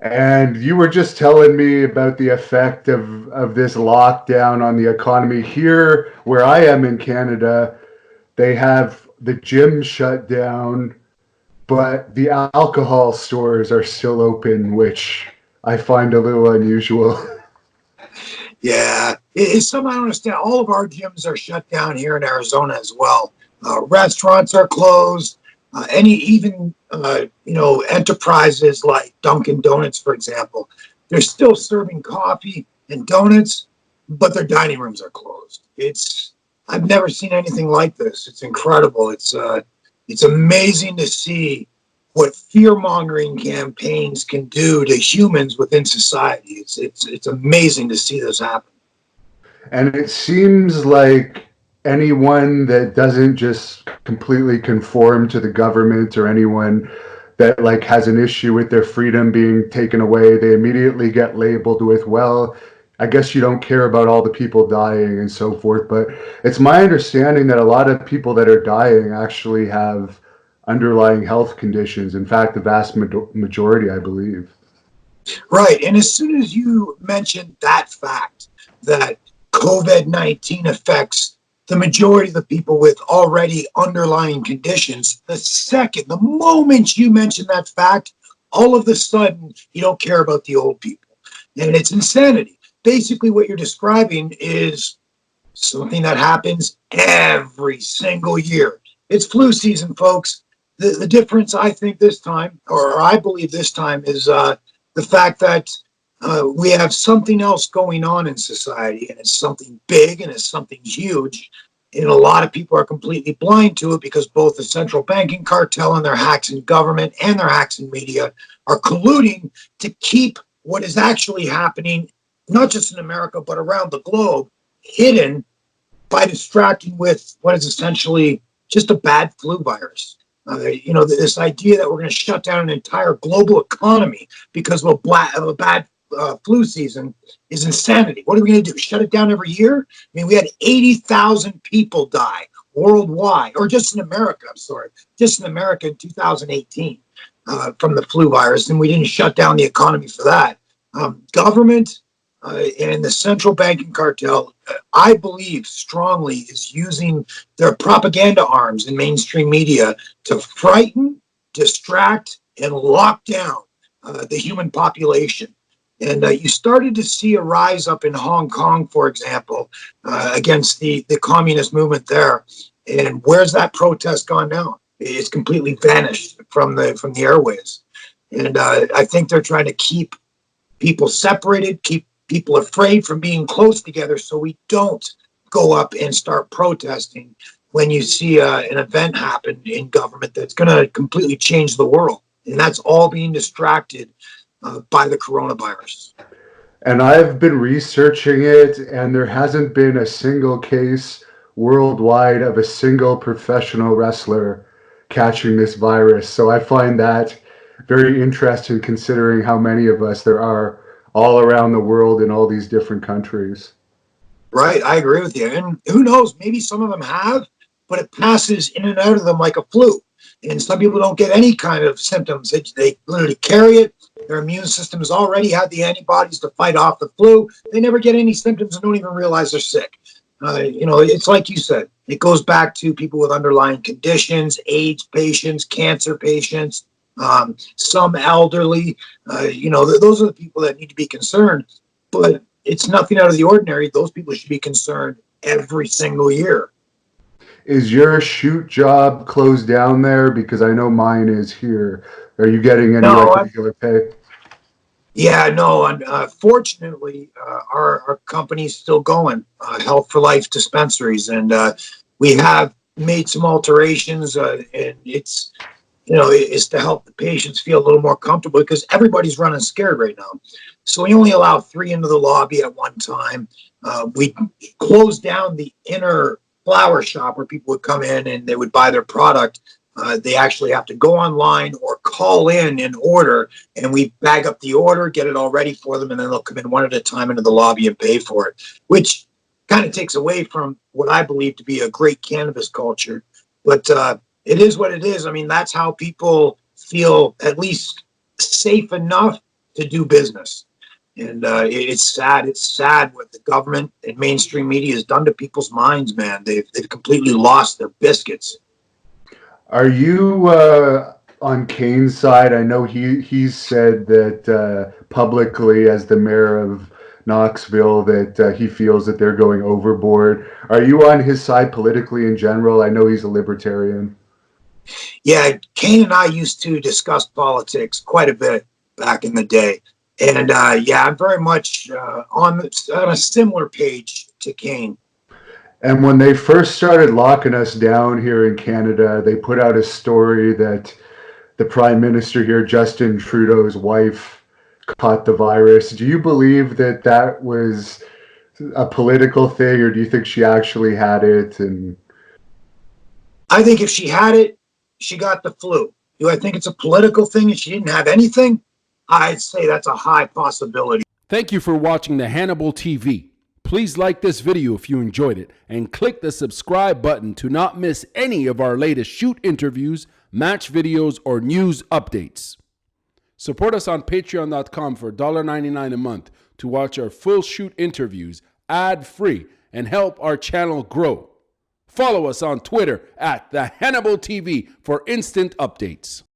And you were just telling me about the effect of this lockdown on the economy. Here, where I am in Canada, they have the gym shut down, but the alcohol stores are still open, which I find a little unusual. Yeah, it's something I don't understand. All of our gyms are shut down here in Arizona as well. Restaurants are closed. Any even enterprises like Dunkin' Donuts, for example, they're still serving coffee and donuts, but their dining rooms are closed. I've never seen anything like this. It's incredible. It's amazing to see what fear mongering campaigns can do to humans within society. It's amazing to see this happen. And it seems like anyone that doesn't just completely conform to the government, or anyone that like has an issue with their freedom being taken away, they immediately get labeled with, well, I guess you don't care about all the people dying and so forth. But it's my understanding that a lot of people that are dying actually have underlying health conditions. In fact, the vast majority, I believe. Right. And as soon as you mentioned that fact, that COVID-19 affects the majority of the people with already underlying conditions, the moment you mention that fact, all of a sudden you don't care about the old people. And it's insanity. Basically, what you're describing is something that happens every single year. It's flu season, folks. The difference, I think, this time, or I believe this time, is the fact that we have something else going on in society, and it's something big and it's something huge. And a lot of people are completely blind to it because both the central banking cartel and their hacks in government and their hacks in media are colluding to keep what is actually happening, not just in America, but around the globe, hidden by distracting with what is essentially just a bad flu virus. This idea that we're going to shut down an entire global economy because of a bad flu season is insanity. What are we going to do? Shut it down every year? I mean, we had 80,000 people die worldwide, or just in America, just in America in 2018 from the flu virus, and we didn't shut down the economy for that. Government and the central banking cartel, I believe strongly, is using their propaganda arms in mainstream media to frighten, distract, and lock down the human population. And you started to see a rise up in Hong Kong, for example, against the communist movement there. And where's that protest gone now? It's completely vanished from the airways. And I think they're trying to keep people separated, keep people afraid from being close together, so we don't go up and start protesting when you see an event happen in government that's going to completely change the world. And that's all being distracted by the coronavirus. And I've been researching it, and there hasn't been a single case worldwide of a single professional wrestler catching this virus. So I find that very interesting, considering how many of us there are all around the world in all these different countries. Right, I agree with you. And who knows, maybe some of them have, but it passes in and out of them like a flu. And some people don't get any kind of symptoms. They literally carry it. Their immune system has already had the antibodies to fight off the flu. They never get any symptoms and don't even realize they're sick. It's like you said, it goes back to people with underlying conditions, AIDS patients, cancer patients, some elderly. Those are the people that need to be concerned. But it's nothing out of the ordinary. Those people should be concerned every single year. Is your shoot job closed down there? Because I know mine is here. Are you getting any No, regular pay? yeah, no. Unfortunately, our company's still going, Health for Life dispensaries, and we have made some alterations, and it's to help the patients feel a little more comfortable because everybody's running scared right now. So we only allow 3 into the lobby at one time. We closed down the inner flower shop where people would come in and they would buy their product. They actually have to go online or call in order, and we bag up the order, get it all ready for them, and then they'll come in one at a time into the lobby and pay for it, which kind of takes away from what I believe to be a great cannabis culture. But it is what it is. I mean, that's how people feel at least safe enough to do business. And it's sad. It's sad what the government and mainstream media has done to people's minds, man. They've completely lost their biscuits. Are you on Kane's side? I know he's said that publicly as the mayor of Knoxville that he feels that they're going overboard. Are you on his side politically in general? I know he's a libertarian. Yeah, Kane and I used to discuss politics quite a bit back in the day. And yeah, I'm very much on a similar page to Kane. And when they first started locking us down here in Canada, they put out a story that the Prime Minister here, Justin Trudeau's wife, caught the virus. Do you believe that that was a political thing, or do you think she actually had it? And I think if she had it, she got the flu. Do I think it's a political thing and she didn't have anything? I'd say that's a high possibility. Thank you for watching the Hannibal TV. Please like this video if you enjoyed it and click the subscribe button to not miss any of our latest shoot interviews, match videos, or news updates. Support us on patreon.com for $1.99 a month to watch our full shoot interviews ad-free and help our channel grow. Follow us on Twitter at the Hannibal TV for instant updates.